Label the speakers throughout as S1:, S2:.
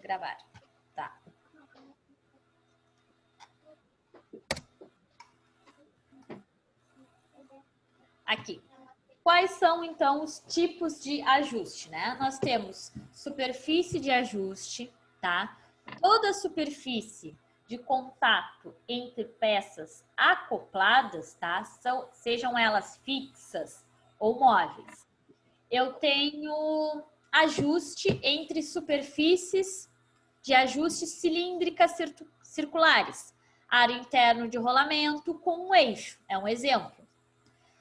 S1: gravar. Tá. Aqui. Quais são, então, os tipos de ajuste, né? Nós temos superfície de ajuste, tá? Toda superfície de contato entre peças acopladas, tá? Sejam elas fixas ou móveis. Eu tenho ajuste entre superfícies de ajuste cilíndricas circulares. Aro interno de rolamento com um eixo, é um exemplo.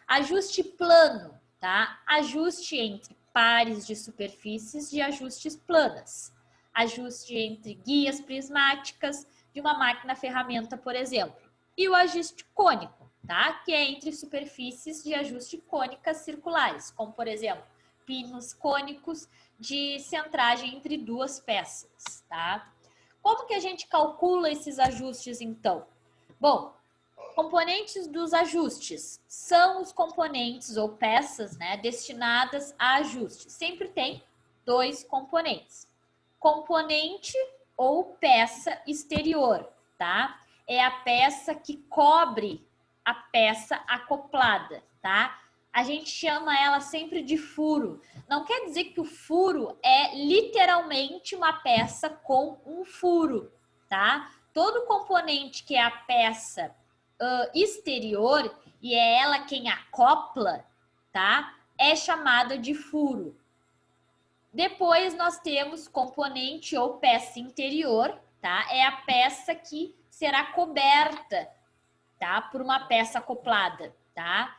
S1: Ajuste plano, tá? Ajuste entre pares de superfícies de ajustes planas. Ajuste entre guias prismáticas de uma máquina ferramenta, por exemplo. E o ajuste cônico, tá? Que é entre superfícies de ajuste cônicas circulares, como, por exemplo, pinos cônicos de centragem entre duas peças, tá? Como que a gente calcula esses ajustes, então? Bom, componentes dos ajustes são os componentes ou peças, né, destinadas a ajuste. Sempre tem dois componentes. Componente ou peça exterior, tá? É a peça que cobre a peça acoplada, tá? A gente chama ela sempre de furo. Não quer dizer que o furo é literalmente uma peça com um furo, tá? Todo componente que é a peça exterior, e é ela quem acopla, tá? É chamada de furo. Depois nós temos componente ou peça interior, tá? É a peça que será coberta, tá? Por uma peça acoplada, tá?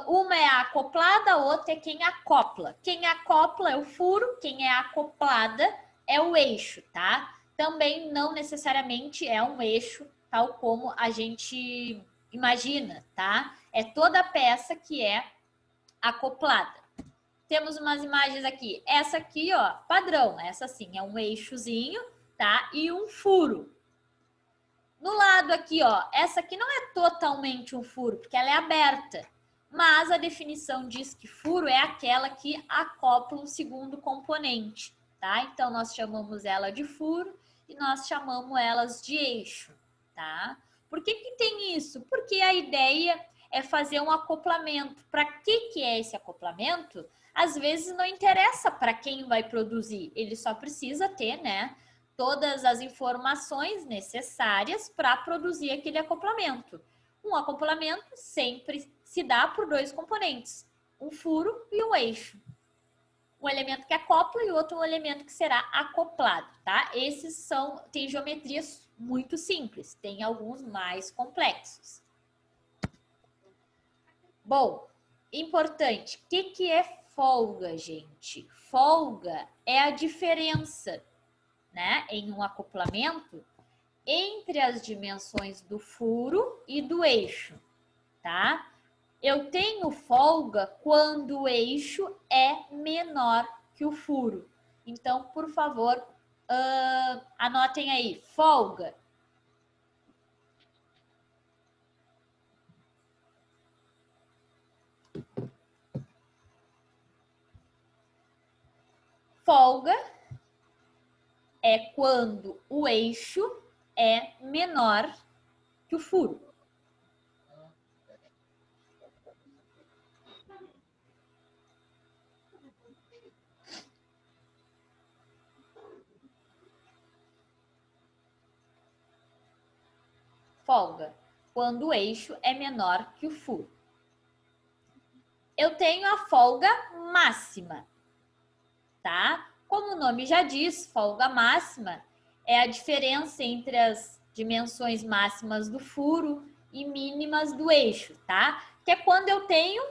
S1: Uma é a acoplada, a outra é quem acopla. Quem acopla é o furo, quem é acoplada é o eixo, tá? Também não necessariamente é um eixo, tal como a gente imagina, tá? É toda a peça que é acoplada. Temos umas imagens aqui. Essa aqui, ó, padrão. Essa sim é um eixozinho, tá? E um furo. No lado aqui, ó, essa aqui não é totalmente um furo, porque ela é aberta. Mas a definição diz que furo é aquela que acopla um segundo componente, tá? Então, nós chamamos ela de furo e nós chamamos elas de eixo, tá? Por que que tem isso? Porque a ideia é fazer um acoplamento. Para que é esse acoplamento? Às vezes não interessa para quem vai produzir, ele só precisa ter, né, todas as informações necessárias para produzir aquele acoplamento. Um acoplamento sempre se dá por dois componentes, um furo e um eixo. Um elemento que acopla e outro um elemento que será acoplado, tá? Esses têm geometrias muito simples, tem alguns mais complexos. Bom, importante, o que é folga, gente? Folga é a diferença, né, em um acoplamento entre as dimensões do furo e do eixo, tá? Eu tenho folga quando o eixo é menor que o furo. Então, por favor, anotem aí, folga. Folga é quando o eixo é menor que o furo. Folga, quando o eixo é menor que o furo. Eu tenho a folga máxima, tá? Como o nome já diz, folga máxima é a diferença entre as dimensões máximas do furo e mínimas do eixo, tá? Que é quando eu tenho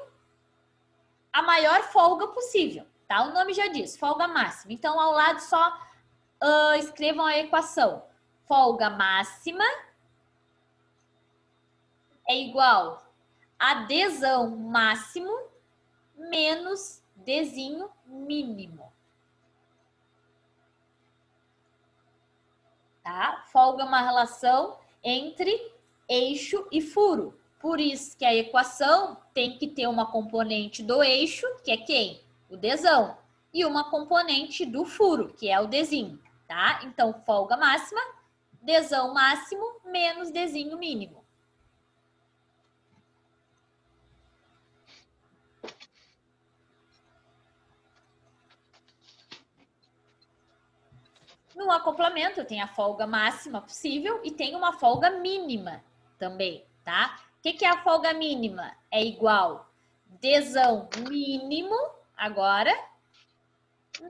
S1: a maior folga possível, tá? O nome já diz, folga máxima. Então, ao lado só escrevam a equação. Folga máxima é igual a Dzão máximo menos Dzinho mínimo. Tá? Folga é uma relação entre eixo e furo. Por isso que a equação tem que ter uma componente do eixo, que é quem? O Dzão. E uma componente do furo, que é o Dzinho. tá? Então, folga máxima, Dzão máximo menos Dzinho mínimo. No acoplamento, eu tenho a folga máxima possível e tenho uma folga mínima também, tá? O que é a folga mínima? É igual Dzão mínimo, agora,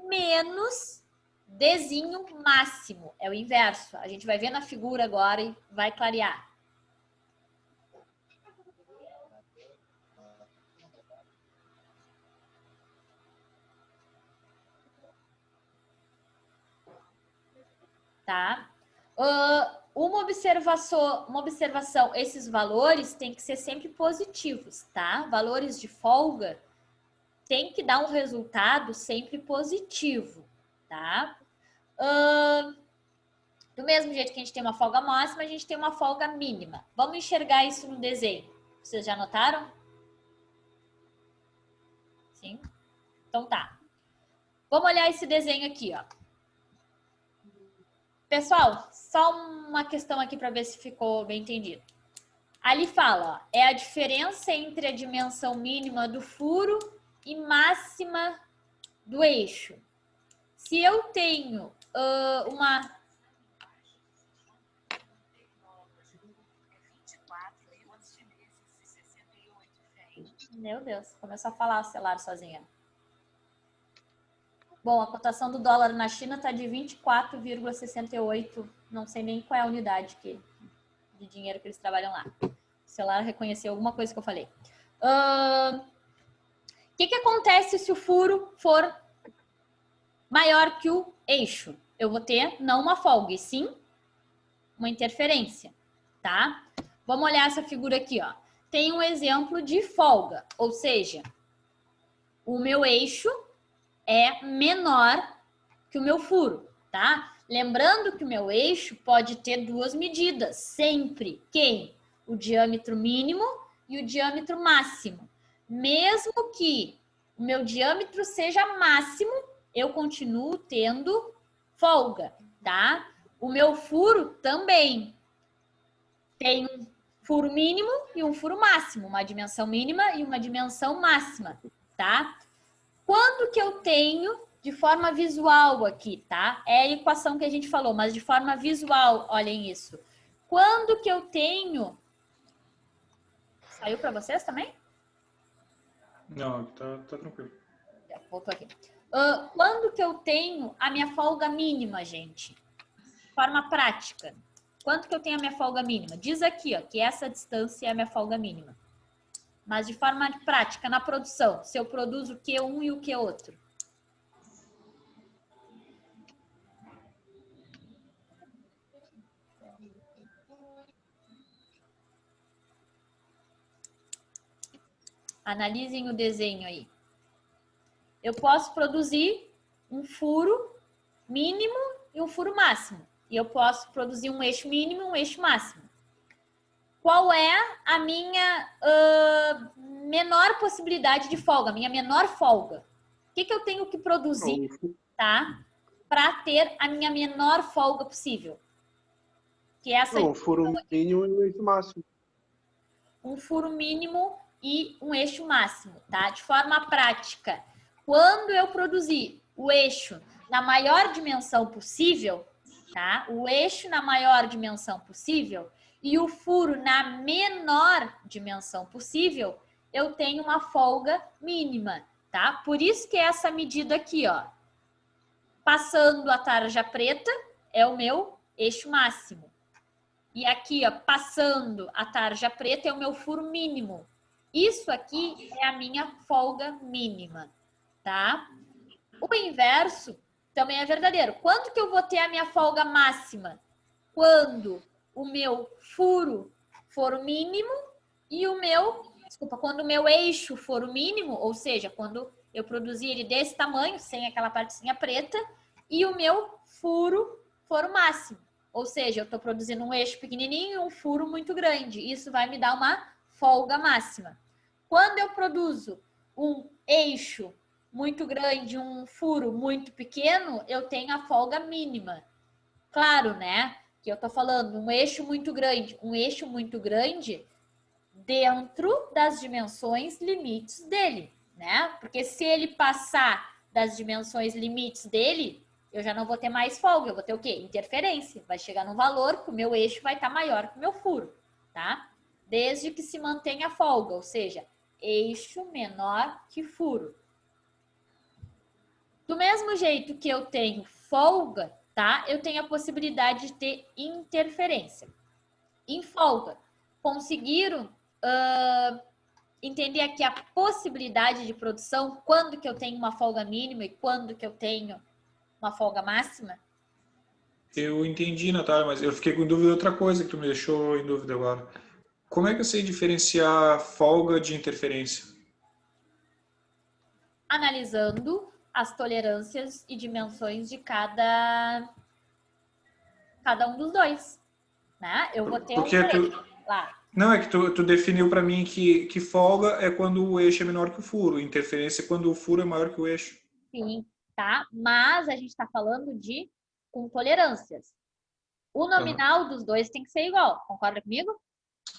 S1: menos Dzinho máximo. É o inverso. A gente vai ver na figura agora e vai clarear. Tá? Uma observação, esses valores têm que ser sempre positivos, tá? Valores de folga tem que dar um resultado sempre positivo, tá? Do mesmo jeito que a gente tem uma folga máxima, a gente tem uma folga mínima. Vamos enxergar isso no desenho. Vocês já notaram? Sim? Então tá. Vamos olhar esse desenho aqui, ó. Pessoal, só uma questão aqui para ver se ficou bem entendido. Ali fala, ó, é a diferença entre a dimensão mínima do furo e máxima do eixo. Se eu tenho uma... Meu Deus, começou a falar o celular sozinha. Bom, a cotação do dólar na China está de 24,68. Não sei nem qual é a unidade de dinheiro que eles trabalham lá. O celular reconheceu alguma coisa que eu falei. O que acontece se o furo for maior que o eixo? Eu vou ter não uma folga, e sim uma interferência, tá? Vamos olhar essa figura aqui, ó. Tem um exemplo de folga, ou seja, o meu eixo é menor que o meu furo, tá? Lembrando que o meu eixo pode ter duas medidas, sempre. Quem? O diâmetro mínimo e o diâmetro máximo. Mesmo que o meu diâmetro seja máximo, eu continuo tendo folga, tá? O meu furo também tem um furo mínimo e um furo máximo, uma dimensão mínima e uma dimensão máxima, tá? Quando que eu tenho, de forma visual aqui, tá? É a equação que a gente falou, mas de forma visual, olhem isso. Quando que eu tenho... Saiu para vocês também?
S2: Não, tá tranquilo.
S1: Voltou aqui. Quando que eu tenho a minha folga mínima, gente? De forma prática. Quanto que eu tenho a minha folga mínima? Diz aqui, ó, que essa distância é a minha folga mínima. Mas de forma prática, na produção, se eu produzo o Q1 e o Q outro. Analisem o desenho aí. Eu posso produzir um furo mínimo e um furo máximo. E eu posso produzir um eixo mínimo e um eixo máximo. Qual é a minha menor possibilidade de folga, a minha menor folga? O que eu tenho que produzir, tá? Para ter a minha menor folga possível? Que é essa...
S3: Não, furo mínimo e o eixo máximo.
S1: Um furo mínimo e um eixo máximo, tá? De forma prática, quando eu produzir o eixo na maior dimensão possível, tá? O eixo na maior dimensão possível e o furo na menor dimensão possível, eu tenho uma folga mínima, tá? Por isso que essa medida aqui, ó, passando a tarja preta, é o meu eixo máximo. E aqui, ó, passando a tarja preta é o meu furo mínimo. Isso aqui é a minha folga mínima, tá? O inverso também é verdadeiro. Quando que eu vou ter a minha folga máxima? Quando o meu furo for o mínimo e o meu... Desculpa, quando o meu eixo for o mínimo, ou seja, quando eu produzir ele desse tamanho, sem aquela partezinha preta, e o meu furo for o máximo. Ou seja, eu estou produzindo um eixo pequenininho e um furo muito grande. Isso vai me dar uma folga máxima. Quando eu produzo um eixo muito grande, um furo muito pequeno, eu tenho a folga mínima. Claro, né? Que eu tô falando um eixo muito grande dentro das dimensões limites dele, né? Porque se ele passar das dimensões limites dele, eu já não vou ter mais folga, eu vou ter o quê? Interferência. Vai chegar num valor que o meu eixo vai estar maior que o meu furo, tá? Desde que se mantenha a folga, ou seja, eixo menor que furo. Do mesmo jeito que eu tenho folga, tá? Eu tenho a possibilidade de ter interferência. Em folga, conseguiram entender aqui a possibilidade de produção, quando que eu tenho uma folga mínima e quando que eu tenho uma folga máxima?
S2: Eu entendi, Natália, mas eu fiquei com dúvida de outra coisa que tu me deixou em dúvida agora. Como é que eu sei diferenciar folga de interferência?
S1: Analisando as tolerâncias e dimensões de cada um dos dois, né? Eu vou ter um
S2: Porque tu...
S1: eixo lá.
S2: Não, é que tu definiu para mim que folga é quando o eixo é menor que o furo, interferência é quando o furo é maior que o eixo.
S1: Sim, tá? Mas a gente está falando de com tolerâncias. O
S2: Aham.
S1: nominal dos dois tem que ser igual, concorda comigo?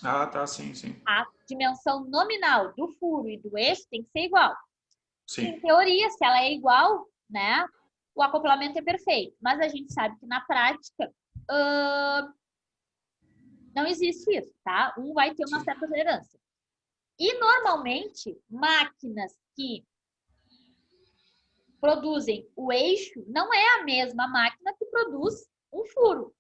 S2: Ah, tá, sim, sim.
S1: A dimensão nominal do furo e do eixo tem que ser igual. Em
S2: Sim,
S1: teoria, se ela é igual, né, o acoplamento é perfeito. Mas a gente sabe que na prática não existe isso, tá? Um vai ter uma
S2: sim.
S1: certa tolerância. E normalmente, máquinas que produzem o eixo não é a mesma máquina que produz um furo,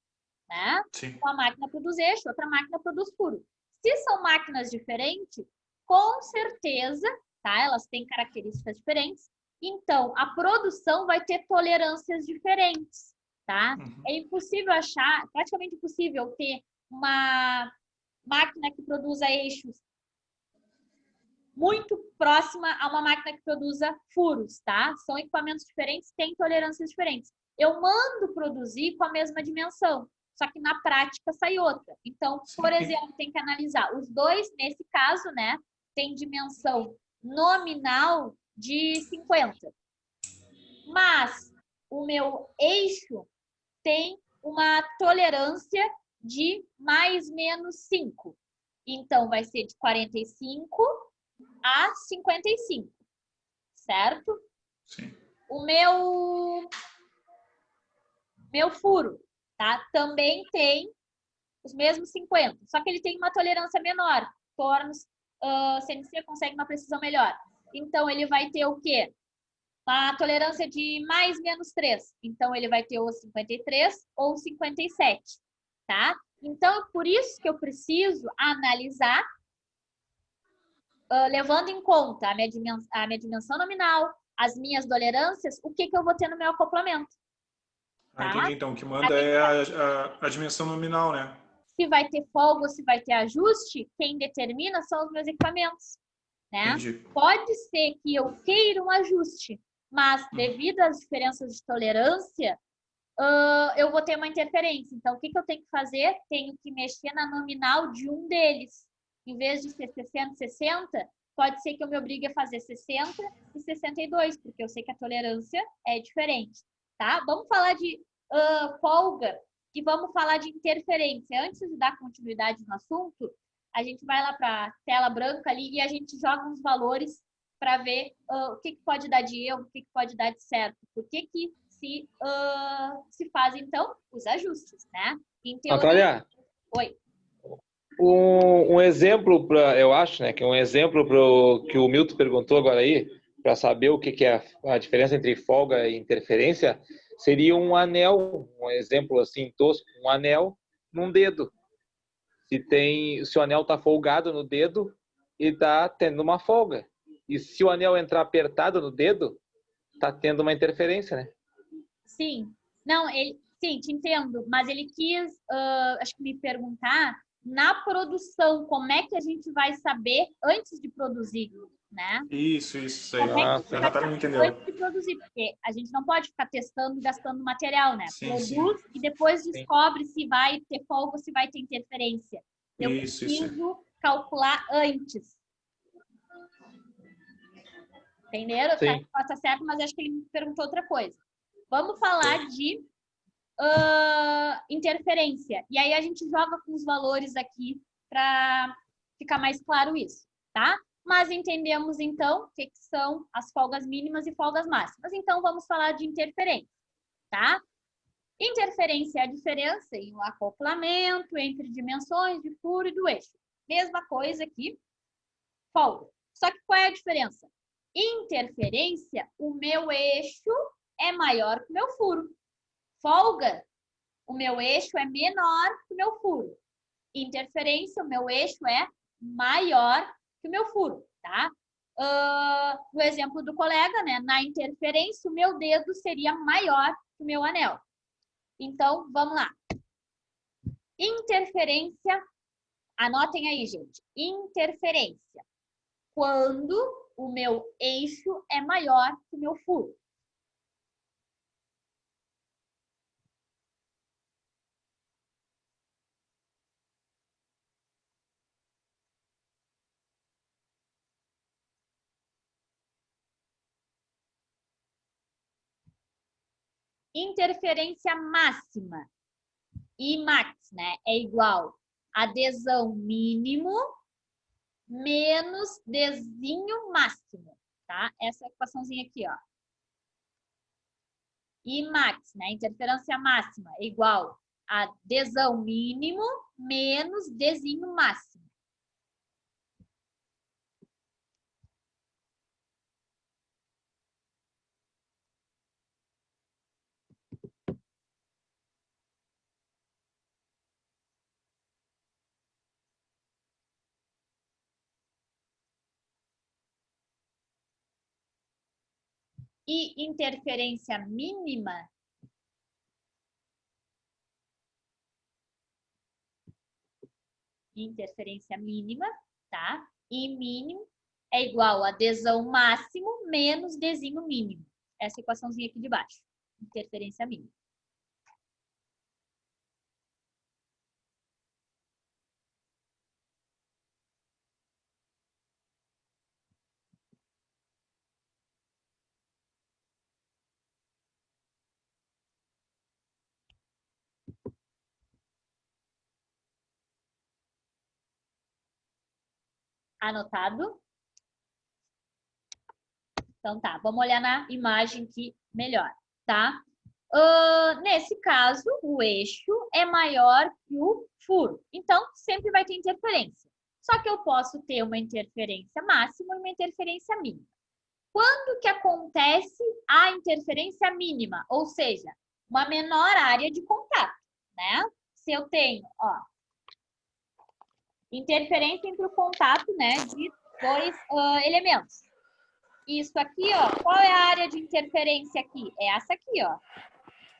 S1: né?
S2: Sim.
S1: Uma máquina produz eixo, outra máquina produz furo. Se são máquinas diferentes, com certeza, tá? Elas têm características diferentes. Então, a produção vai ter tolerâncias diferentes, tá?
S2: Uhum.
S1: É impossível achar, praticamente impossível ter uma máquina que produza eixos muito próxima a uma máquina que produza furos, tá? São equipamentos diferentes, têm tolerâncias diferentes. Eu mando produzir com a mesma dimensão, só que na prática sai outra. Então, por
S2: Sim.
S1: exemplo, tem que analisar. Os dois, nesse caso, né, tem dimensão nominal de 50. Mas o meu eixo tem uma tolerância de mais menos 5. Então, vai ser de 45 a 55, certo?
S2: Sim.
S1: O meu furo, tá? Também tem os mesmos 50, só que ele tem uma tolerância menor. Tornos CNC consegue uma precisão melhor. Então, ele vai ter o quê? Uma tolerância de mais menos 3. Então, ele vai ter ou 53 ou 57, tá? Então, por isso que eu preciso analisar, levando em conta a minha dimensão nominal, as minhas tolerâncias, o que eu vou ter no meu acoplamento,
S2: Ah,
S1: tá?
S2: entendi. Então, o que
S1: A
S2: manda
S1: gente
S2: é a dimensão nominal, né?
S1: Se vai ter folga ou se vai ter ajuste, quem determina são os meus equipamentos, né?
S2: Entendi.
S1: Pode ser que eu queira um ajuste, mas devido às diferenças de tolerância, eu vou ter uma interferência. Então, o que eu tenho que fazer? Tenho que mexer na nominal de um deles. Em vez de ser 60, 60, pode ser que eu me obrigue a fazer 60 e 62, porque eu sei que a tolerância é diferente, tá? Vamos falar de folga e vamos falar de interferência. Antes de dar continuidade no assunto, a gente vai lá para a tela branca ali e a gente joga uns valores para ver o que pode dar de erro, o que pode dar de certo. Por que se fazem, então, os ajustes, né? Em teoria...
S4: Natália,
S1: Oi.
S4: um exemplo para, eu acho, né, que um exemplo para o que o Milton perguntou agora aí, para saber o que é a diferença entre folga e interferência, seria um anel, um exemplo assim tosco, um anel num dedo. Se o anel está folgado no dedo, ele está tendo uma folga. E se o anel entrar apertado no dedo, está tendo uma interferência, né?
S1: Sim. Não, sim, te entendo, mas ele quis, acho que me perguntar, na produção, como é que a gente vai saber antes de produzir, né?
S2: Isso aí.
S1: Como é que a gente
S2: A
S1: vai
S2: Natália me
S1: saber
S2: entendeu.
S1: antes de produzir? Porque a gente não pode ficar testando e gastando material, né?
S2: Sim,
S1: Produz
S2: sim.
S1: e depois
S4: Sim.
S1: descobre se vai ter folga ou se vai ter interferência. Eu
S2: Isso.
S1: preciso calcular antes. Entenderam? Tá,
S4: Sim.
S1: tá certo, mas acho que ele me perguntou outra coisa. Vamos falar de interferência. E aí a gente joga com os valores aqui para ficar mais claro isso, tá? Mas entendemos, então, o que são as folgas mínimas e folgas máximas. Então, vamos falar de interferência, tá? Interferência é a diferença em um acoplamento entre dimensões de furo e do eixo. Mesma coisa aqui, folga. Só que qual é a diferença? Interferência, o meu eixo é maior que o meu furo. Folga, o meu eixo é menor que o meu furo. Interferência, o meu eixo é maior que o meu furo, tá? No exemplo do colega, né? Na interferência, o meu dedo seria maior que o meu anel. Então, vamos lá. Interferência, anotem aí, gente. Interferência. Quando o meu eixo é maior que o meu furo. Interferência máxima. Imax, né? É igual a adesão mínimo menos desenho máximo, tá? Essa equaçãozinha aqui, ó. Imax, né? Interferência máxima é igual a adesão mínimo menos desenho máximo. E interferência mínima tá? E mínimo é igual a adesão máximo menos desenho mínimo. Essa equaçãozinha aqui de baixo. Interferência mínima. Anotado? Então tá, vamos olhar na imagem aqui melhor, tá? Nesse caso, o eixo é maior que o furo. Então, sempre vai ter interferência. Só que eu posso ter uma interferência máxima e uma interferência mínima. Quando que acontece a interferência mínima? Ou seja, uma menor área de contato, né? Se eu tenho, ó, interferência entre o contato, né, de dois elementos. Isso aqui, ó, qual é a área de interferência aqui? É essa aqui, ó,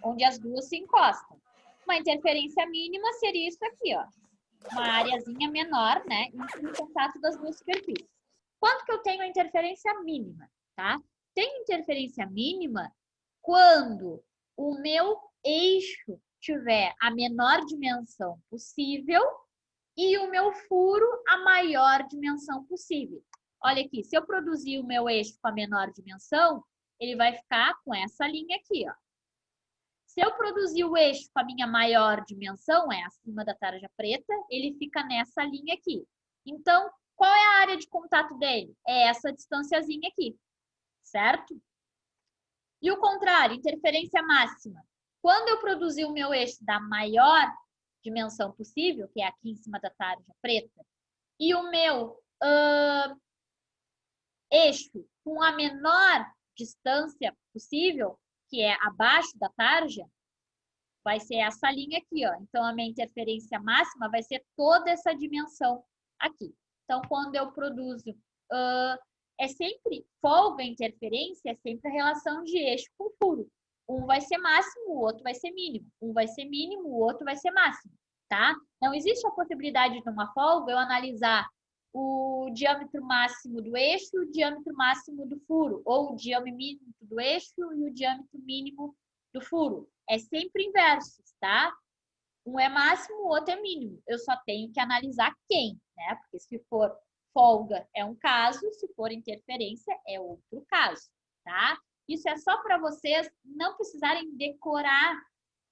S1: onde as duas se encostam. Uma interferência mínima seria isso aqui, ó, uma areazinha menor, né, entre o contato das duas superfícies. Quanto que eu tenho a interferência mínima, tá? Tem interferência mínima quando o meu eixo tiver a menor dimensão possível e o meu furo a maior dimensão possível. Olha aqui, se eu produzir o meu eixo com a menor dimensão, ele vai ficar com essa linha aqui, ó. Se eu produzir o eixo com a minha maior dimensão, é acima da tarja preta, ele fica nessa linha aqui. Então, qual é a área de contato dele? É essa distânciazinha aqui, certo? E o contrário, interferência máxima. Quando eu produzir o meu eixo da maior dimensão possível, que é aqui em cima da tarja preta, e o meu eixo com a menor distância possível, que é abaixo da tarja, vai ser essa linha aqui, ó. Então, a minha interferência máxima vai ser toda essa dimensão aqui. Então, quando eu produzo, é sempre, folga, interferência, é sempre a relação de eixo com furo. Um vai ser máximo, o outro vai ser mínimo. Um vai ser mínimo, o outro vai ser máximo, tá? Não existe a possibilidade de uma folga eu analisar o diâmetro máximo do eixo e o diâmetro máximo do furo, ou o diâmetro mínimo do eixo e o diâmetro mínimo do furo. É sempre inversos, tá? Um é máximo, o outro é mínimo. Eu só tenho que analisar quem, né? Porque se for folga é um caso, se for interferência é outro caso, tá? Isso é só para vocês não precisarem decorar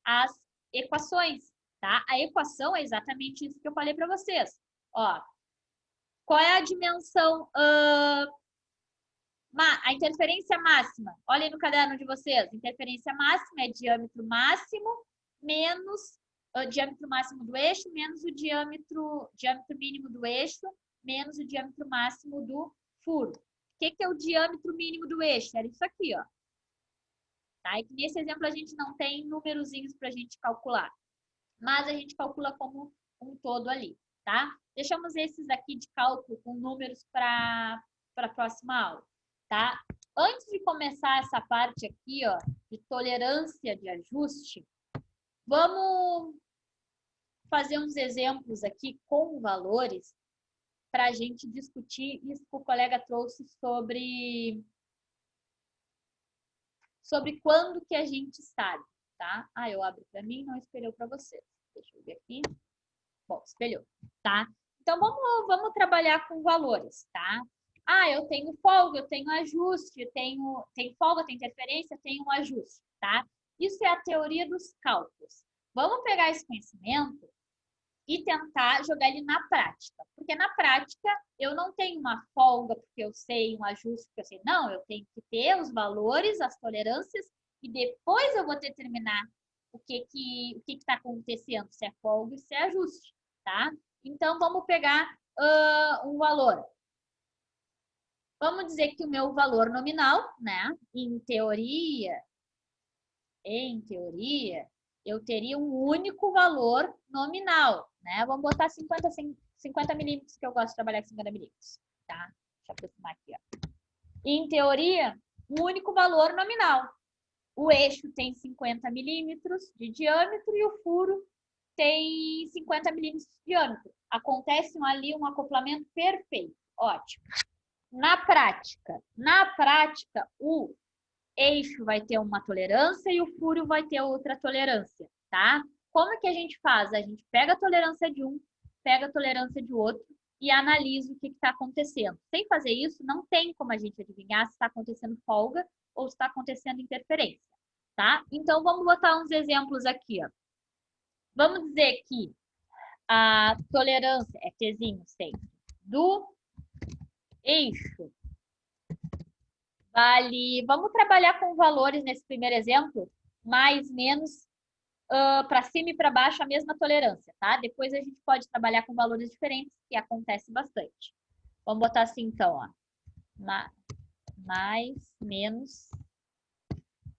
S1: as equações, tá? A equação é exatamente isso que eu falei para vocês. Ó, qual é a dimensão, a interferência máxima? Olhem no caderno de vocês. Interferência máxima é diâmetro máximo menos o diâmetro máximo do eixo menos o diâmetro mínimo do eixo menos o diâmetro máximo do furo. O que é o diâmetro mínimo do eixo? Era isso aqui, ó. Tá? E que nesse exemplo a gente não tem númerozinhos para a gente calcular, mas a gente calcula como um todo ali, tá? Deixamos esses aqui de cálculo com números para a próxima aula, tá? Antes de começar essa parte aqui, ó, de tolerância de ajuste, vamos fazer uns exemplos aqui com valores para a gente discutir isso que o colega trouxe sobre quando que a gente sabe, tá? Ah, eu abro para mim, não espelhou para vocês. Deixa eu ver aqui. Bom, espelhou, tá? Então, vamos trabalhar com valores, tá? Ah, eu tenho folga, eu tenho ajuste, eu tenho folga, tem interferência, tenho um ajuste, tá? Isso é a teoria dos cálculos. Vamos pegar esse conhecimento e tentar jogar ele na prática. Porque na prática, eu não tenho uma folga porque eu sei, um ajuste porque eu sei. Não, eu tenho que ter os valores, as tolerâncias, e depois eu vou determinar o que está acontecendo, se é folga e se é ajuste, tá? Então, vamos pegar um valor. Vamos dizer que o meu valor nominal, né? Em teoria, eu teria um único valor nominal, né? Vamos botar 50 milímetros, que eu gosto de trabalhar com 50 milímetros, tá? Deixa eu aproximar aqui, ó. Em teoria, um único valor nominal. O eixo tem 50 milímetros de diâmetro e o furo tem 50 milímetros de diâmetro. Acontece ali um acoplamento perfeito. Ótimo. Na prática, o eixo vai ter uma tolerância e o furo vai ter outra tolerância, tá? Como é que a gente faz? A gente pega a tolerância de um, pega a tolerância de outro e analisa o que está acontecendo. Sem fazer isso, não tem como a gente adivinhar se está acontecendo folga ou se está acontecendo interferência, tá? Então, vamos botar uns exemplos aqui, ó. Vamos dizer que a tolerância é Tzinho sempre do eixo vale... Vamos trabalhar com valores nesse primeiro exemplo, mais, menos, para cima e para baixo a mesma tolerância, tá? Depois a gente pode trabalhar com valores diferentes, que acontece bastante. Vamos botar assim, então, ó. Mais, menos.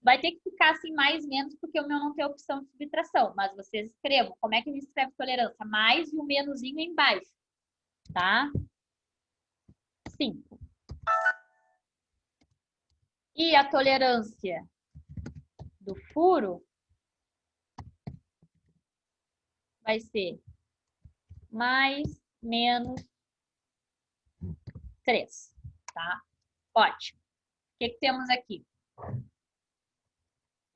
S1: Vai ter que ficar assim, mais, menos, porque o meu não tem opção de subtração. Mas vocês escrevam. Como é que a gente escreve tolerância? Mais e o menusinho embaixo, tá? 5. E a tolerância do furo vai ser mais, menos 3, tá? Ótimo. O que temos aqui?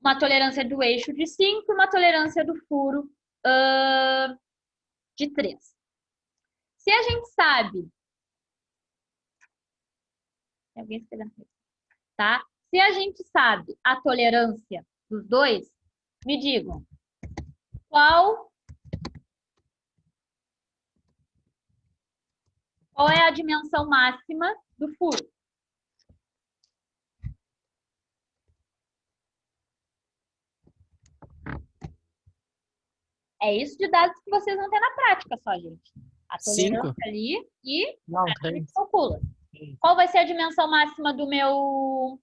S1: Uma tolerância do eixo de 5 e uma tolerância do furo de 3. Se a gente sabe... Tem alguém escrevendo aqui? Tá? Se a gente sabe a tolerância dos dois, me digam qual é a dimensão máxima do furo? É isso de dados que vocês vão ter na prática só, gente. A tolerância
S5: 5
S1: ali e
S5: Não,
S1: a
S5: tem.
S1: gente calcula. Qual vai ser a dimensão máxima do meu...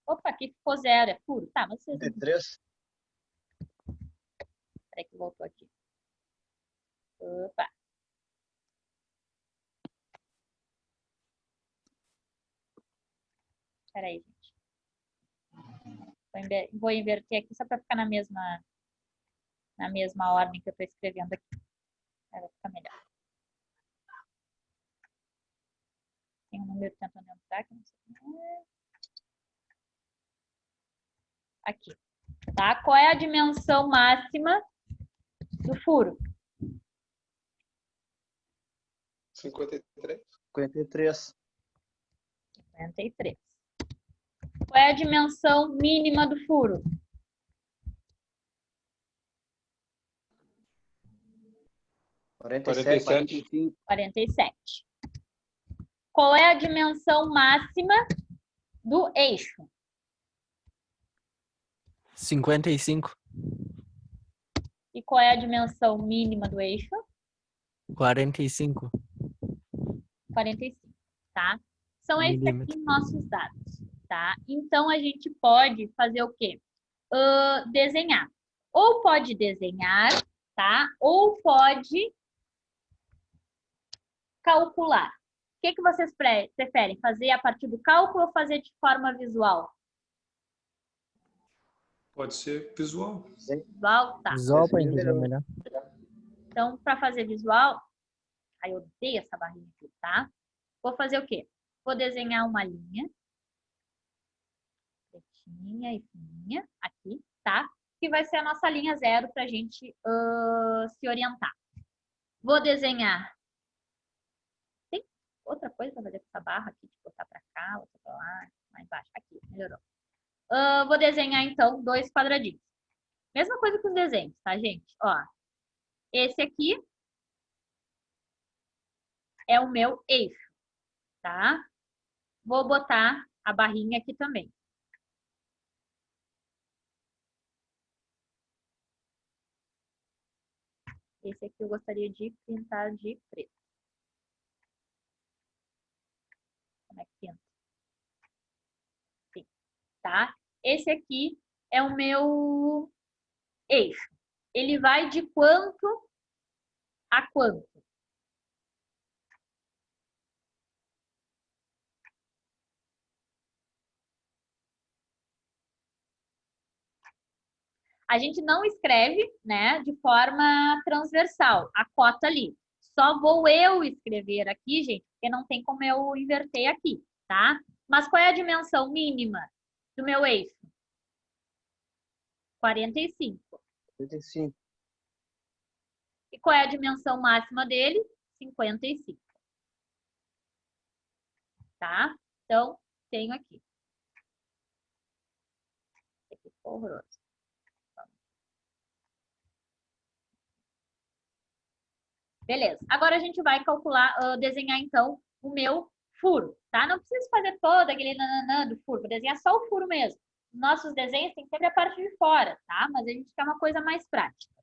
S1: Opa, aqui ficou 0, é furo. Tá, mas vocês...
S3: 33.
S1: Peraí que voltou aqui. Opa. Peraí, gente. Vou inverter aqui só para ficar na mesma ordem que eu estou escrevendo aqui. Vai ficar melhor. Tem um número tentando entrar, que não sei como é. Aqui. Tá? Qual é a dimensão máxima do furo?
S3: 53.
S5: 53.
S1: 53. Qual é a dimensão mínima do furo?
S5: 47.
S4: 47.
S1: 47. Qual é a dimensão máxima do eixo?
S6: 55.
S1: E qual é a dimensão mínima do eixo?
S6: 45.
S1: 45, tá? São esses aqui
S6: Milímetro.
S1: nossos dados, tá? Então, a gente pode fazer o quê? Desenhar. Ou pode desenhar, tá? Ou pode calcular. O que vocês preferem? Fazer a partir do cálculo ou fazer de forma visual?
S2: Pode ser visual.
S1: Visual, tá.
S6: Visual para entender melhor.
S1: Então, para fazer visual, aí eu odeio essa barrinha aqui, tá? Vou fazer o quê? Vou desenhar uma linha, pretinha e fininha, aqui, tá? Que vai ser a nossa linha zero para a gente se orientar. Vou desenhar. Tem outra coisa para fazer com essa barra aqui, de botar para cá, outra para lá, mais embaixo. Aqui, melhorou. Vou desenhar, então, 2 quadradinhos. Mesma coisa que os desenhos, tá, gente? Ó, esse aqui é o meu eixo, tá? Vou botar a barrinha aqui também. Esse aqui eu gostaria de pintar de preto. Como é que pinta? Sim, tá? Esse aqui é o meu eixo. Ele vai de quanto a quanto? A gente não escreve, né, de forma transversal, a cota ali. Só vou eu escrever aqui, gente, porque não tem como eu inverter aqui, tá? Mas qual é a dimensão mínima do meu eixo? 45.
S5: 55.
S1: E qual é a dimensão máxima dele? 55. Tá? Então, tenho aqui. Esse aqui ficou horroroso. Beleza. Agora a gente vai calcular, desenhar então o meu furo, tá? Não preciso fazer todo aquele nananã do furo, vou desenhar só o furo mesmo. Nossos desenhos tem sempre a parte de fora, tá? Mas a gente quer uma coisa mais prática.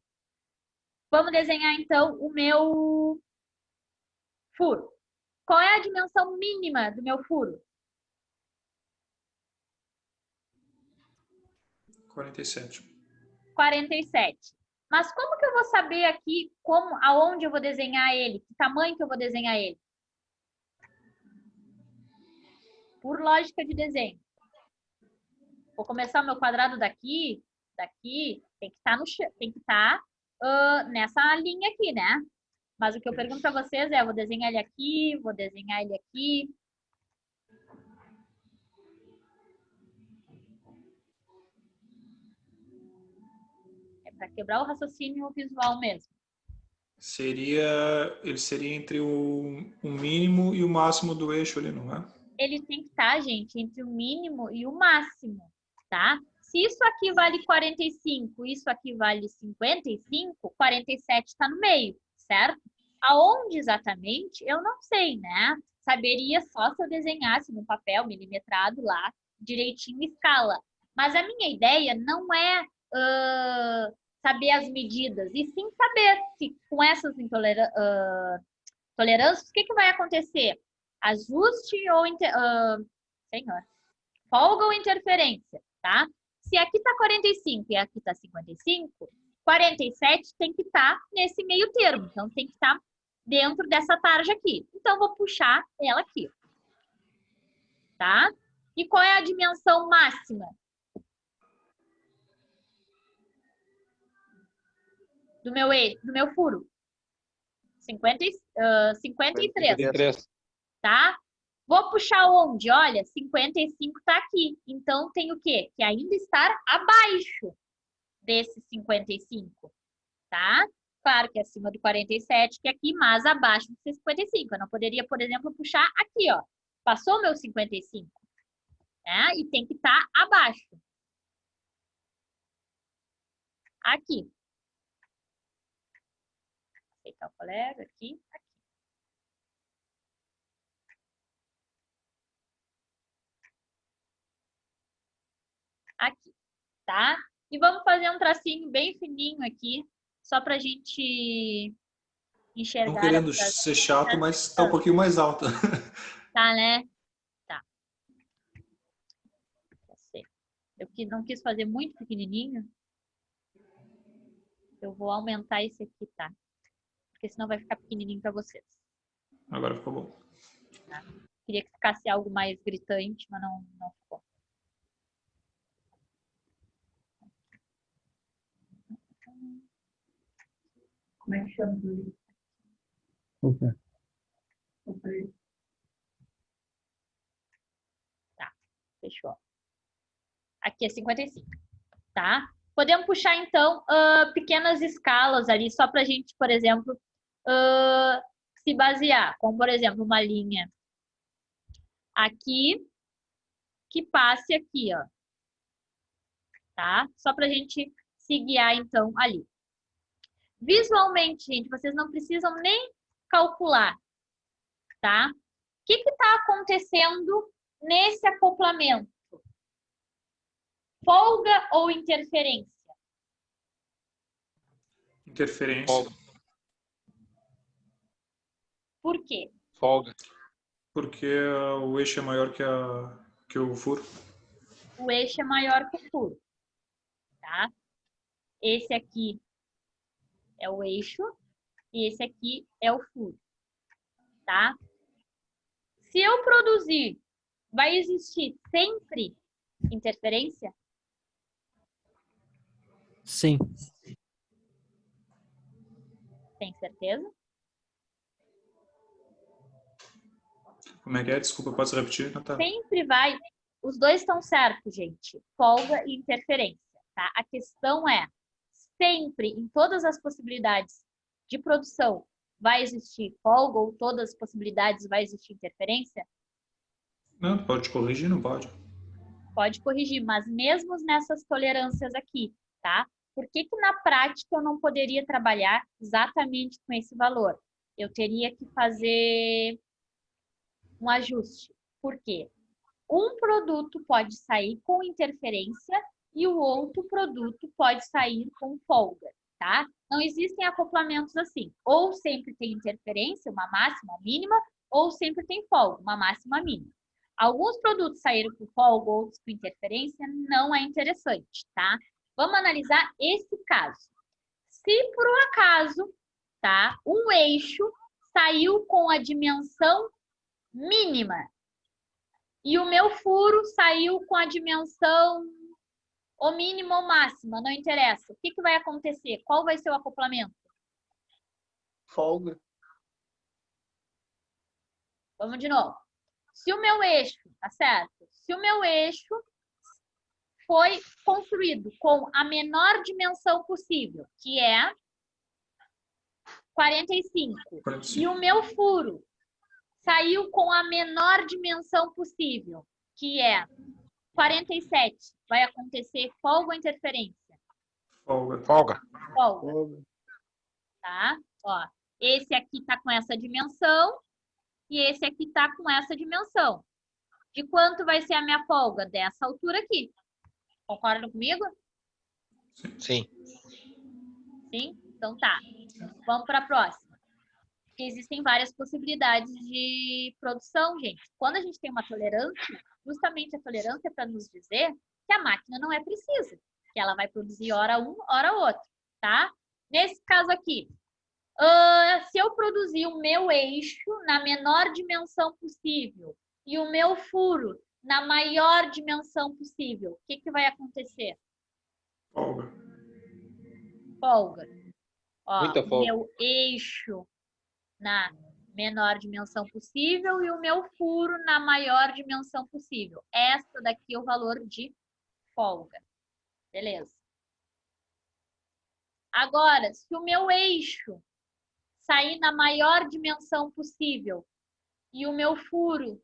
S1: Vamos desenhar então o meu furo. Qual é a dimensão mínima do meu furo?
S2: 47.
S1: 47. Mas como que eu vou saber aqui aonde eu vou desenhar ele? Que tamanho que eu vou desenhar ele? Por lógica de desenho. Vou começar o meu quadrado daqui, tem que estar no chão, tem que estar nessa linha aqui, né? Mas o que eu pergunto para vocês é, vou desenhar ele aqui, vou desenhar ele aqui. É para quebrar o raciocínio visual mesmo.
S2: Ele seria entre o mínimo e o máximo do eixo ali, não é?
S1: Ele tem que estar, gente, entre o mínimo e o máximo, tá? Se isso aqui vale 45, isso aqui vale 55, 47 está no meio, certo? Aonde exatamente, eu não sei, né? Saberia só se eu desenhasse no papel milimetrado lá, direitinho, escala. Mas a minha ideia não é saber as medidas, e sim saber se com essas tolerâncias, o que vai acontecer? Ajuste ou folga ou interferência, tá? Se aqui está 45 e aqui está 55, 47 tem que estar nesse meio termo. Então, tem que estar dentro dessa tarja aqui. Então, vou puxar ela aqui. Tá? E qual é a dimensão máxima? Do meu furo? 53. Tá? Vou puxar onde? Olha, 55 está aqui. Então, tem o quê? Que ainda estar abaixo desse 55. Tá? Claro que é acima do 47, que é aqui, mas abaixo do 55. Eu não poderia, por exemplo, puxar aqui, ó. Passou meu 55, né? E tem que estar abaixo. Aqui. Aceitar o colega aqui, aqui. Aqui, tá? E vamos fazer um tracinho bem fininho aqui, só pra gente
S2: Não
S1: enxergar
S2: querendo
S1: essas...
S2: ser chato, mas tá um pouquinho mais alta.
S1: Tá, né? Tá. Eu não quis fazer muito pequenininho. Eu vou aumentar esse aqui, tá? Porque senão vai ficar pequenininho para vocês.
S2: Agora ficou bom.
S1: Tá? Queria que ficasse algo mais gritante, mas não ficou. Como é que chama o livro? Tá, fechou. Aqui é 55, tá? Podemos puxar, então, pequenas escalas ali, só para a gente, por exemplo, se basear. Como, por exemplo, uma linha aqui, que passe aqui, ó. Tá? Só para a gente se guiar, então, ali. Visualmente, gente, vocês não precisam nem calcular, tá? O que está acontecendo nesse acoplamento? Folga ou interferência?
S2: Interferência.
S4: Folga.
S1: Por quê?
S4: Folga.
S2: Porque o eixo é maior que o furo.
S1: O eixo é maior que o furo, tá? Esse aqui é o eixo e esse aqui é o furo, tá? Se eu produzir, vai existir sempre interferência?
S6: Sim.
S1: Tem certeza?
S2: Como é que é? Desculpa, pode repetir, Natália?
S1: Sempre vai. Os dois estão certos, gente. Folga e interferência, tá? A questão é, sempre, em todas as possibilidades de produção, vai existir folga ou todas as possibilidades vai existir interferência?
S2: Não, pode corrigir, não pode.
S1: Pode corrigir, mas mesmo nessas tolerâncias aqui, tá? Por que que na prática eu não poderia trabalhar exatamente com esse valor? Eu teria que fazer um ajuste. Por quê? Um produto pode sair com interferência e o outro produto pode sair com folga, tá? Não existem acoplamentos assim. Ou sempre tem interferência, uma máxima, uma mínima, ou sempre tem folga, uma máxima, uma mínima. Alguns produtos saíram com folga, outros com interferência, não é interessante, tá? Vamos analisar esse caso. Se por um acaso, tá, um eixo saiu com a dimensão mínima e o meu furo saiu com a dimensão ou mínima ou máxima, não interessa. O que vai acontecer? Qual vai ser o acoplamento?
S5: Folga.
S1: Vamos de novo. Se o meu eixo, tá certo? Se o meu eixo foi construído com a menor dimensão possível, que é 45,
S2: 45.
S1: e o meu furo saiu com a menor dimensão possível, que é 47, vai acontecer folga ou interferência?
S2: Folga.
S4: Folga.
S1: Folga,
S5: Folga.
S1: tá? Ó, esse aqui tá com essa dimensão e esse aqui tá com essa dimensão. De quanto vai ser a minha folga? Dessa altura aqui. Concordam comigo?
S4: Sim.
S1: Sim? Então tá. Vamos para a próxima. Porque existem várias possibilidades de produção, gente. Quando a gente tem uma tolerância, justamente a tolerância é para nos dizer que a máquina não é precisa, que ela vai produzir hora um, hora outro, tá? Nesse caso aqui, se eu produzir o meu eixo na menor dimensão possível e o meu furo na maior dimensão possível, o que vai acontecer?
S2: Folga.
S1: Folga. Ó,
S4: Muita
S1: o
S4: folga.
S1: meu eixo na menor dimensão possível e o meu furo na maior dimensão possível. Essa daqui é o valor de folga. Beleza. Agora, se o meu eixo sair na maior dimensão possível e o meu furo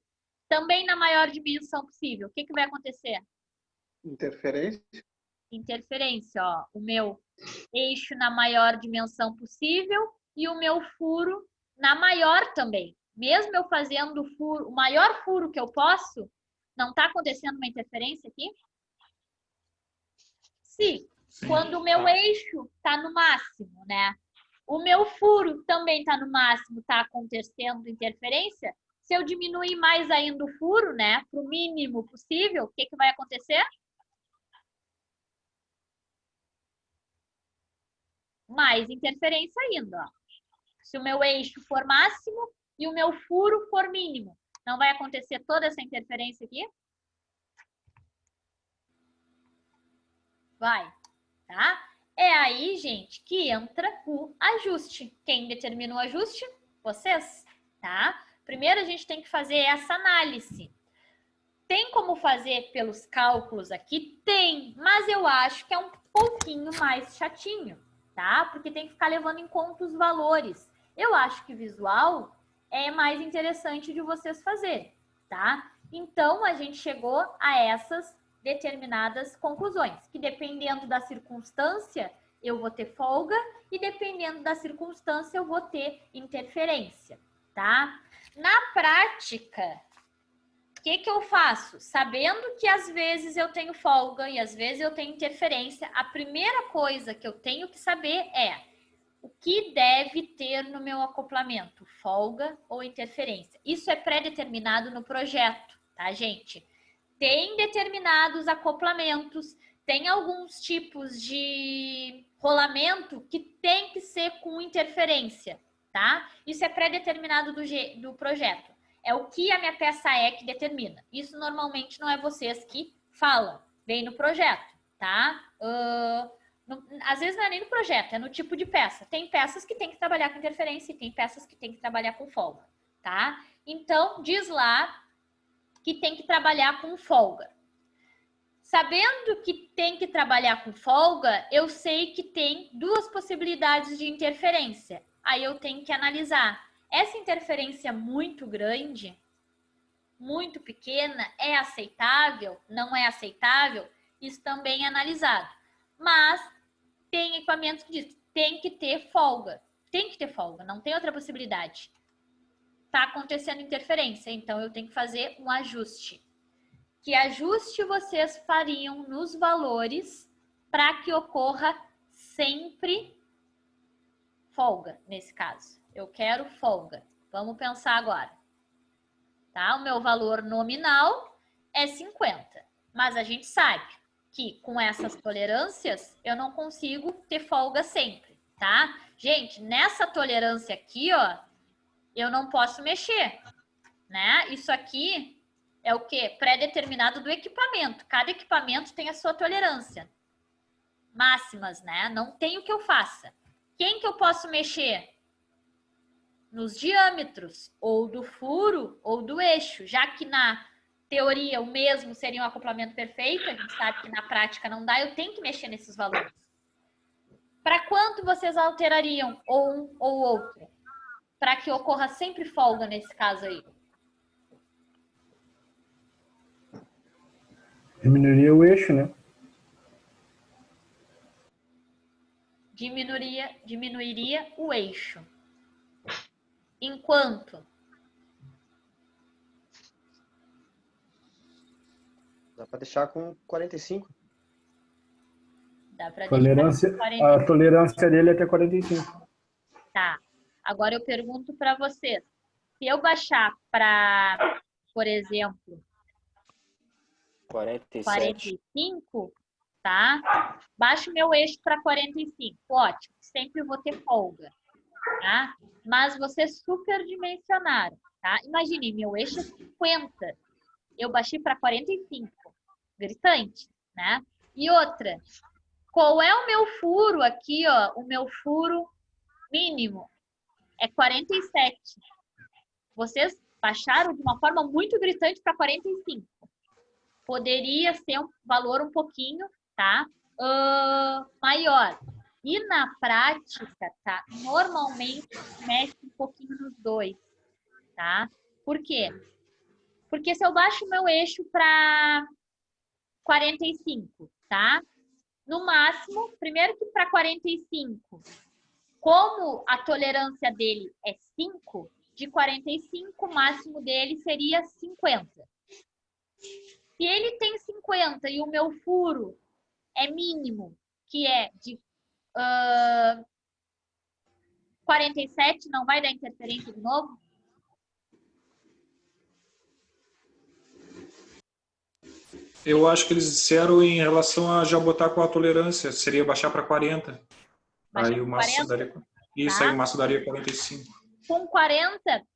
S1: também na maior dimensão possível, o que vai acontecer?
S3: Interferência.
S1: Interferência, ó. O meu eixo na maior dimensão possível e o meu furo na maior também. Mesmo eu fazendo o maior furo que eu posso, não está acontecendo uma interferência aqui? Sim. Quando o meu eixo está no máximo, né? O meu furo também está no máximo, está acontecendo interferência. Se eu diminuir mais ainda o furo, né, para o mínimo possível, o que vai acontecer? Mais interferência ainda, ó. Se o meu eixo for máximo e o meu furo for mínimo, não vai acontecer toda essa interferência aqui? Vai, tá? É aí, gente, que entra o ajuste. Quem determina o ajuste? Vocês, tá? Primeiro a gente tem que fazer essa análise. Tem como fazer pelos cálculos aqui? Tem, mas eu acho que é um pouquinho mais chatinho, tá? Porque tem que ficar levando em conta os valores. Eu acho que visual é mais interessante de vocês fazerem, tá? Então, a gente chegou a essas determinadas conclusões, que dependendo da circunstância, eu vou ter folga e dependendo da circunstância, eu vou ter interferência, tá? Na prática, o que eu faço? Sabendo que às vezes eu tenho folga e às vezes eu tenho interferência, a primeira coisa que eu tenho que saber é o que deve ter no meu acoplamento, folga ou interferência. Isso é pré-determinado no projeto, tá, gente? Tem determinados acoplamentos, tem alguns tipos de rolamento que tem que ser com interferência, tá? Isso é pré-determinado do projeto. É o que a minha peça é que determina. Isso normalmente não é vocês que falam, vem no projeto, tá? Às vezes não é nem no projeto, é no tipo de peça. Tem peças que tem que trabalhar com interferência e tem peças que tem que trabalhar com folga, tá? Então, diz lá que tem que trabalhar com folga. Sabendo que tem que trabalhar com folga, eu sei que tem duas possibilidades de interferência. Aí eu tenho que analisar. Essa interferência muito grande, muito pequena, é aceitável? Não é aceitável? Isso também é analisado. Mas tem equipamentos que dizem tem que ter folga. Tem que ter folga, não tem outra possibilidade. Está acontecendo interferência, então eu tenho que fazer um ajuste. Que ajuste vocês fariam nos valores para que ocorra sempre folga, nesse caso? Eu quero folga. Vamos pensar agora. Tá? O meu valor nominal é 50, mas a gente sabe que com essas tolerâncias eu não consigo ter folga sempre, tá? Gente, nessa tolerância aqui, ó, eu não posso mexer, né? Isso aqui é o quê? Pré-determinado do equipamento. Cada equipamento tem a sua tolerância. Máximas, né? Não tem o que eu faça. Quem que eu posso mexer? Nos diâmetros, ou do furo, ou do eixo. Já que na teoria o mesmo seria um acoplamento perfeito, a gente sabe que na prática não dá, eu tenho que mexer nesses valores. Para quanto vocês alterariam ou um ou outro? Para que ocorra sempre folga nesse caso aí?
S7: Diminuiria o eixo, né?
S1: Diminuiria o eixo. Enquanto?
S5: Dá para deixar com 45.
S1: Dá para
S7: Tolerância,
S1: deixar com 45.
S7: a tolerância dele é até 45.
S1: Tá. Agora eu pergunto para vocês. Se eu baixar para, por exemplo, 45, tá? Baixo meu eixo para 45. Ótimo. Sempre vou ter folga, tá? Mas vocês superdimensionaram, tá? Imagine, meu eixo é 50. Eu baixei para 45. Gritante, né? E outra, qual é o meu furo aqui, ó? O meu furo mínimo é 47. Vocês baixaram de uma forma muito gritante para 45. Poderia ser um valor um pouquinho, tá? Maior. E na prática, tá? Normalmente mexe um pouquinho nos dois, tá? Por quê? Porque se eu baixo o meu eixo para 45, tá? No máximo, primeiro que para 45, como a tolerância dele é 5, de 45, o máximo dele seria 50. Se ele tem 50 e o meu furo é mínimo, que é de 47, não vai dar interferência de novo?
S2: Eu acho que eles disseram em relação a já botar com a tolerância, seria baixar para 40.
S1: Baixar
S2: Aí o
S1: pra
S2: maço
S1: 40,
S2: daria. Isso
S1: tá?
S2: aí, o maço daria 45.
S1: Com 40,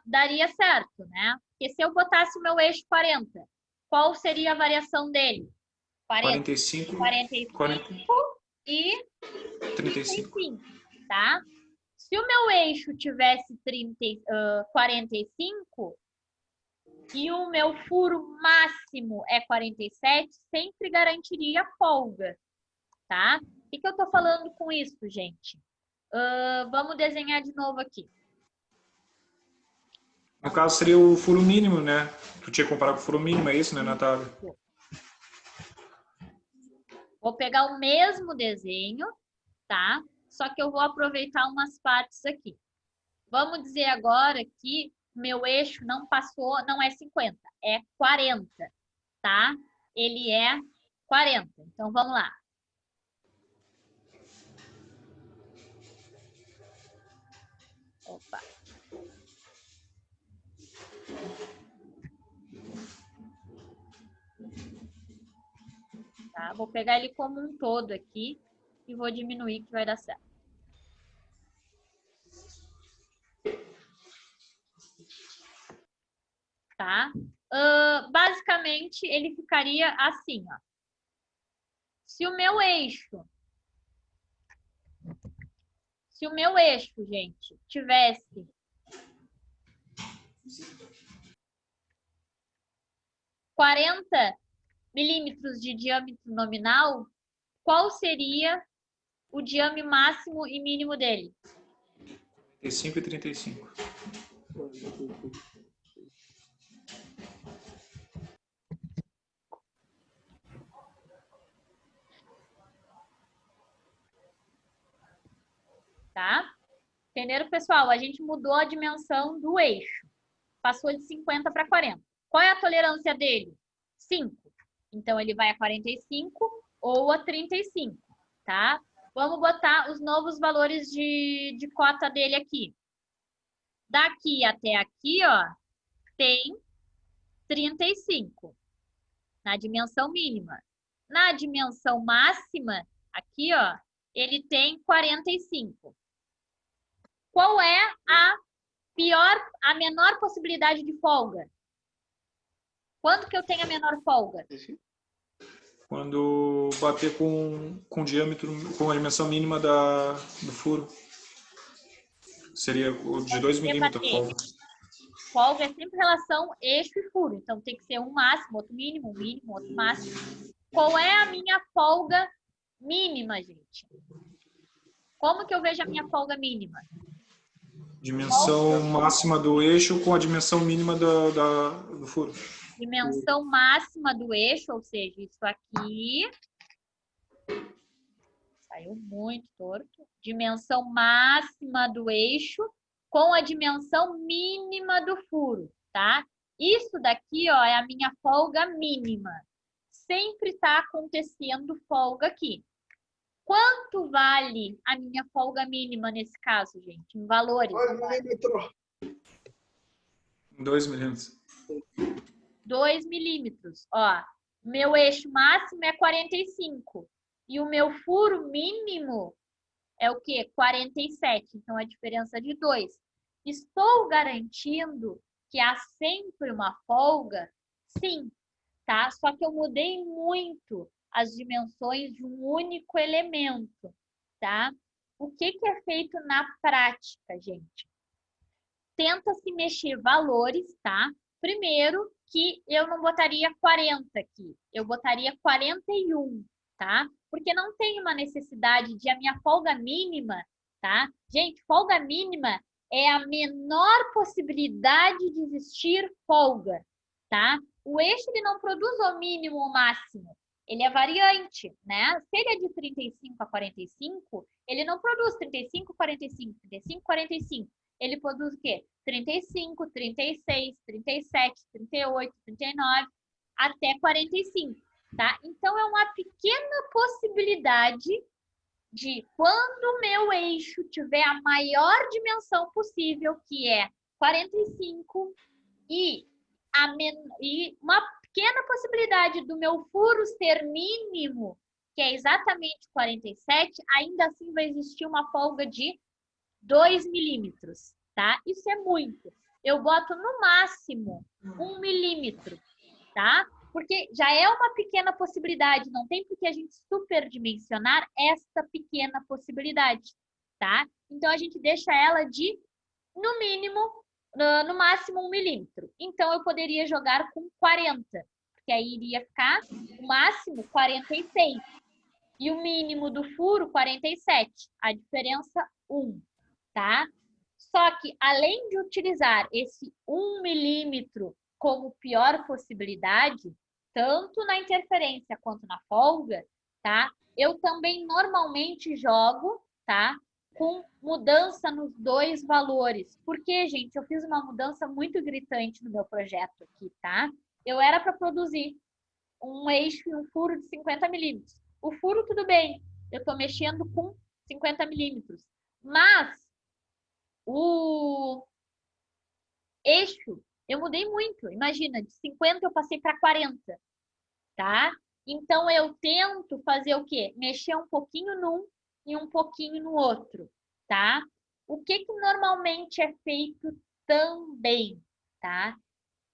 S1: daria certo, né? Porque se eu botasse o meu eixo 40, qual seria a variação dele?
S2: 45,
S1: 45
S2: 40,
S1: e
S2: 35.
S1: 35, tá? Se o meu eixo tivesse 45 e o meu furo máximo é 47, sempre garantiria folga, tá? O que eu tô falando com isso, gente? Vamos desenhar de novo aqui.
S2: No caso, seria o furo mínimo, né? Tu tinha comparado com o furo mínimo, é isso, né, Natália?
S1: Vou pegar o mesmo desenho, tá? Só que eu vou aproveitar umas partes aqui. Vamos dizer agora que meu eixo não passou, não é 50, é 40, tá? Ele é 40. Então, vamos lá. Opa. Tá? Vou pegar ele como um todo aqui e vou diminuir que vai dar certo. Tá? Basicamente, ele ficaria assim, ó. Se o meu eixo, gente, tivesse 40 milímetros de diâmetro nominal, qual seria o diâmetro máximo e mínimo dele?
S2: 35 e 35.
S1: Tá? Entenderam, pessoal? A gente mudou a dimensão do eixo. Passou de 50 para 40. Qual é a tolerância dele? 5. Então, ele vai a 45 ou a 35, tá? Vamos botar os novos valores de cota dele aqui. Daqui até aqui, ó, tem 35 na dimensão mínima. Na dimensão máxima, aqui, ó, ele tem 45. Qual é a menor possibilidade de folga? Quando que eu tenho a menor folga?
S2: Quando bater com diâmetro, com a dimensão mínima do furo. Seria o de 2 milímetros a folga.
S1: Folga é sempre relação eixo e furo. Então, tem que ser um máximo, outro mínimo, um mínimo, outro máximo. Qual é a minha folga mínima, gente? Como que eu vejo a minha folga mínima?
S2: Dimensão máxima do eixo com a dimensão mínima do furo.
S1: Dimensão máxima do eixo, ou seja, isso aqui. Saiu muito torto. Dimensão máxima do eixo com a dimensão mínima do furo, tá? Isso daqui, ó, é a minha folga mínima. Sempre está acontecendo folga aqui. Quanto vale a minha folga mínima nesse caso, gente? Em valores?
S2: 2 milímetros.
S1: 2 milímetros. Ó, meu eixo máximo é 45. E o meu furo mínimo é o quê? 47. Então, a diferença de 2. Estou garantindo que há sempre uma folga? Sim, tá? Só que eu mudei muito as dimensões de um único elemento, tá? O que é feito na prática, gente? Tenta-se mexer valores, tá? Primeiro, que eu não botaria 40 aqui. Eu botaria 41, tá? Porque não tem uma necessidade de a minha folga mínima, tá? Gente, folga mínima é a menor possibilidade de existir folga, tá? O eixo ele não produz o mínimo ou o máximo, ele é variante, né? Se ele é de 35 a 45, ele não produz 35, 45, 35, 45. Ele produz o quê? 35, 36, 37, 38, 39, até 45, tá? Então, é uma pequena possibilidade de quando o meu eixo tiver a maior dimensão possível, que é 45, e uma pequena possibilidade do meu furo ser mínimo, que é exatamente 47, ainda assim vai existir uma folga de 2 milímetros, tá? Isso é muito. Eu boto no máximo 1 milímetro, tá? Porque já é uma pequena possibilidade, não tem por que a gente superdimensionar esta pequena possibilidade, tá? Então, a gente deixa ela de, no mínimo, no máximo 1 milímetro. Então, eu poderia jogar com 40, porque aí iria ficar o máximo 46. E o mínimo do furo, 47. A diferença, 1, tá? Só que, além de utilizar esse 1 milímetro como pior possibilidade, tanto na interferência quanto na folga, tá? Eu também normalmente jogo, tá? Com mudança nos dois valores. Porque, gente, eu fiz uma mudança muito gritante no meu projeto aqui, tá? Eu era para produzir um eixo e um furo de 50 milímetros. O furo, tudo bem, eu estou mexendo com 50 milímetros. Mas o eixo, eu mudei muito. Imagina, de 50 eu passei para 40, tá? Então, eu tento fazer o quê? Mexer um pouquinho num e um pouquinho no outro, tá? O que normalmente é feito também, tá?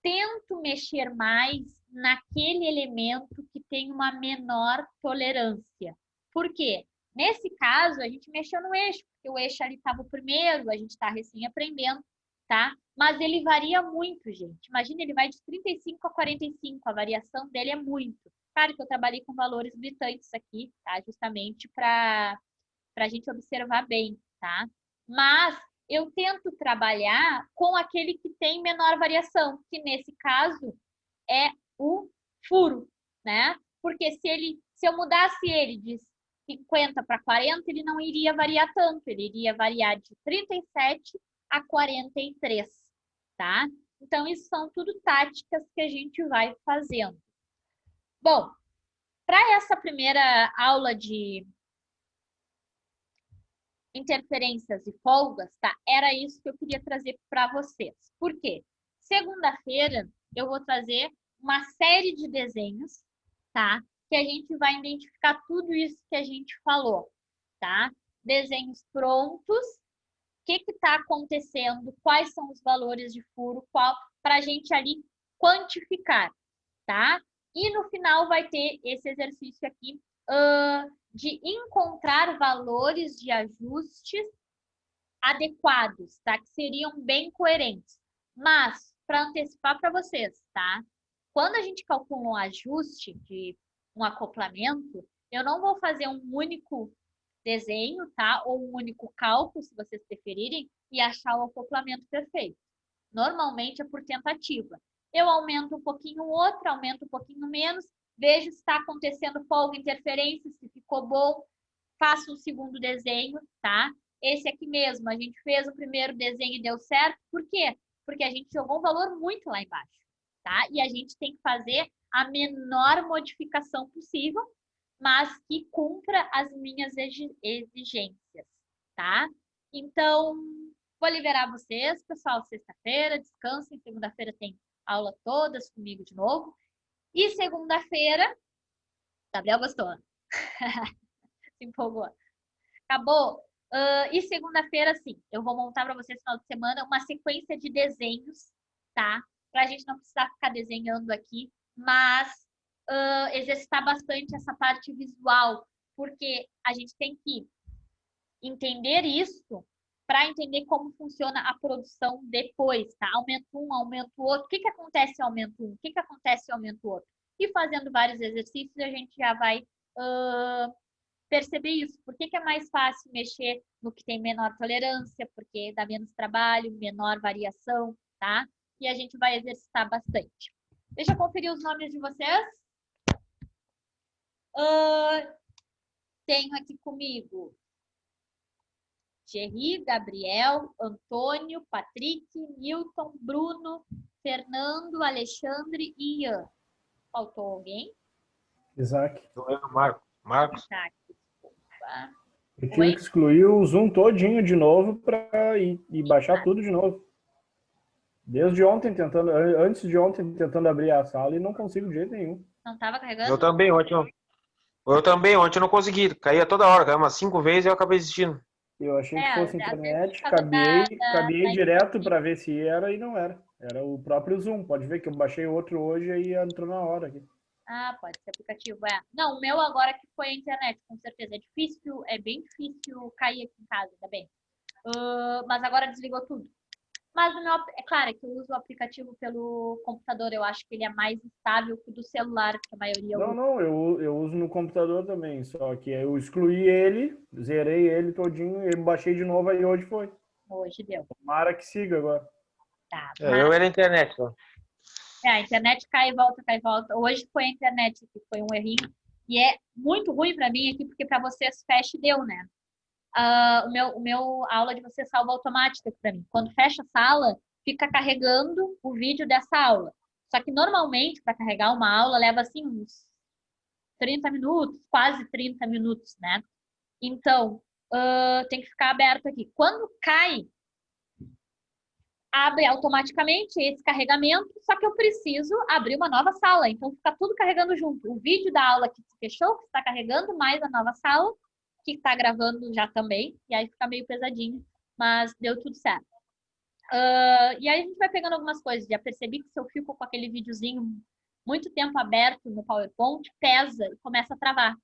S1: Tento mexer mais naquele elemento que tem uma menor tolerância. Por quê? Nesse caso, a gente mexeu no eixo, porque o eixo ali estava o primeiro, a gente está recém aprendendo, tá? Mas ele varia muito, gente. Imagina, ele vai de 35 a 45, a variação dele é muito. Claro que eu trabalhei com valores gritantes aqui, tá? Justamente para a gente observar bem, tá? Mas eu tento trabalhar com aquele que tem menor variação, que nesse caso é o furo, né? Porque se eu mudasse ele de 50 para 40, ele não iria variar tanto, ele iria variar de 37 a 43, tá? Então, isso são tudo táticas que a gente vai fazendo. Bom, para essa primeira aula de interferências e folgas, tá? Era isso que eu queria trazer para vocês. Por quê? Segunda-feira eu vou trazer uma série de desenhos, tá? Que a gente vai identificar tudo isso que a gente falou, tá? Desenhos prontos, o que está acontecendo, quais são os valores de furo, para a gente ali quantificar, tá? E no final vai ter esse exercício aqui de encontrar valores de ajustes adequados, tá? Que seriam bem coerentes. Mas, para antecipar para vocês, tá? Quando a gente calcula um ajuste de um acoplamento, eu não vou fazer um único desenho, tá? Ou um único cálculo, se vocês preferirem, e achar o acoplamento perfeito. Normalmente é por tentativa. Eu aumento um pouquinho o outro, aumento um pouquinho menos, vejo se está acontecendo folga, interferência, se ficou bom, faço um segundo desenho, tá? Esse aqui mesmo, a gente fez o primeiro desenho e deu certo. Por quê? Porque a gente jogou um valor muito lá embaixo, tá? E a gente tem que fazer a menor modificação possível, mas que cumpra as minhas exigências, tá? Então, vou liberar vocês, pessoal, sexta-feira, descansem, segunda-feira tem aula todas comigo de novo. E segunda-feira, Gabriel gostou. Se empolgou. Acabou. E segunda-feira, sim, eu vou montar para vocês no final de semana uma sequência de desenhos, tá? Para a gente não precisar ficar desenhando aqui, mas exercitar bastante essa parte visual, porque a gente tem que entender isso para entender como funciona a produção depois, tá? Aumento um, aumento o outro. O que acontece se aumento um? O que acontece se aumento o outro? E fazendo vários exercícios, a gente já vai perceber isso. Por que que é mais fácil mexer no que tem menor tolerância? Porque dá menos trabalho, menor variação, tá? E a gente vai exercitar bastante. Deixa eu conferir os nomes de vocês. Tenho aqui comigo Thierry, Gabriel, Antônio, Patrick, Newton, Bruno, Fernando, Alexandre e Ian. Faltou alguém?
S7: Isaac.
S4: Marcos.
S1: Tá, desculpa.
S7: Eu tive
S1: Oi?
S7: que excluir o Zoom todinho de novo para e baixar tudo de novo. Desde ontem tentando, antes de ontem tentando abrir a sala e não consigo de jeito nenhum.
S1: Não estava carregando?
S8: Eu também, ontem eu não consegui. Caía toda hora, caía umas 5 vezes e eu acabei desistindo.
S7: Eu achei que fosse
S1: às
S7: internet,
S1: vezes por causa
S7: cabiei
S1: da
S7: direto para ver se era e não era. Era o próprio Zoom. Pode ver que eu baixei outro hoje e entrou na hora aqui.
S1: Ah, pode ser aplicativo, é. Não, o meu agora que foi a internet, com certeza. É difícil, é bem difícil cair aqui em casa, ainda bem. Mas agora desligou tudo. Mas o meu, é claro que eu uso o aplicativo pelo computador. Eu acho que ele é mais estável que o do celular, que a maioria usa.
S7: Não, eu uso no computador também, só que eu excluí ele, zerei ele todinho e baixei de novo aí hoje foi.
S1: Hoje deu.
S7: Tomara que siga agora.
S1: Tá.
S8: Eu era internet, só.
S1: A internet cai e volta, cai e volta. Hoje foi a internet que foi um errinho. E é muito ruim para mim aqui, porque para vocês fecha e deu, né? O meu aula de vocês salva automática para mim. Quando fecha a sala, fica carregando o vídeo dessa aula. Só que normalmente, para carregar uma aula, leva assim uns 30 minutos, quase 30 minutos, né? Então, tem que ficar aberto aqui. Quando cai, abre automaticamente esse carregamento, só que eu preciso abrir uma nova sala. Então, fica tudo carregando junto. O vídeo da aula que se fechou, que está carregando, mais a nova sala, que está gravando já também. E aí fica meio pesadinho, mas deu tudo certo. E aí a gente vai pegando algumas coisas. Já percebi que se eu fico com aquele videozinho muito tempo aberto no PowerPoint, pesa e começa a travar.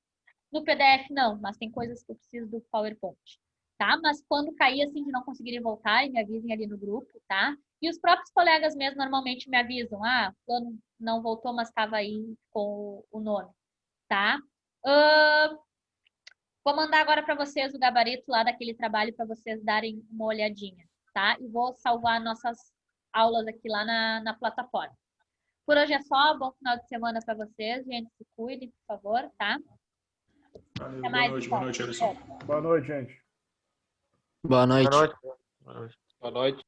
S1: No PDF não, mas tem coisas que eu preciso do PowerPoint. Tá? Mas quando cair assim de não conseguirem voltar, me avisem ali no grupo, tá? E os próprios colegas mesmo normalmente me avisam, fulano não voltou, mas estava aí com o nome, tá? Vou mandar agora para vocês o gabarito lá daquele trabalho para vocês darem uma olhadinha, tá? E vou salvar nossas aulas aqui lá na plataforma. Por hoje é só, bom final de semana para vocês, gente, se cuidem, por favor, tá?
S2: Valeu,
S1: Até mais,
S2: boa noite, Alisson.
S7: Boa noite, gente.
S6: Boa noite.
S8: Boa noite.
S4: Boa noite.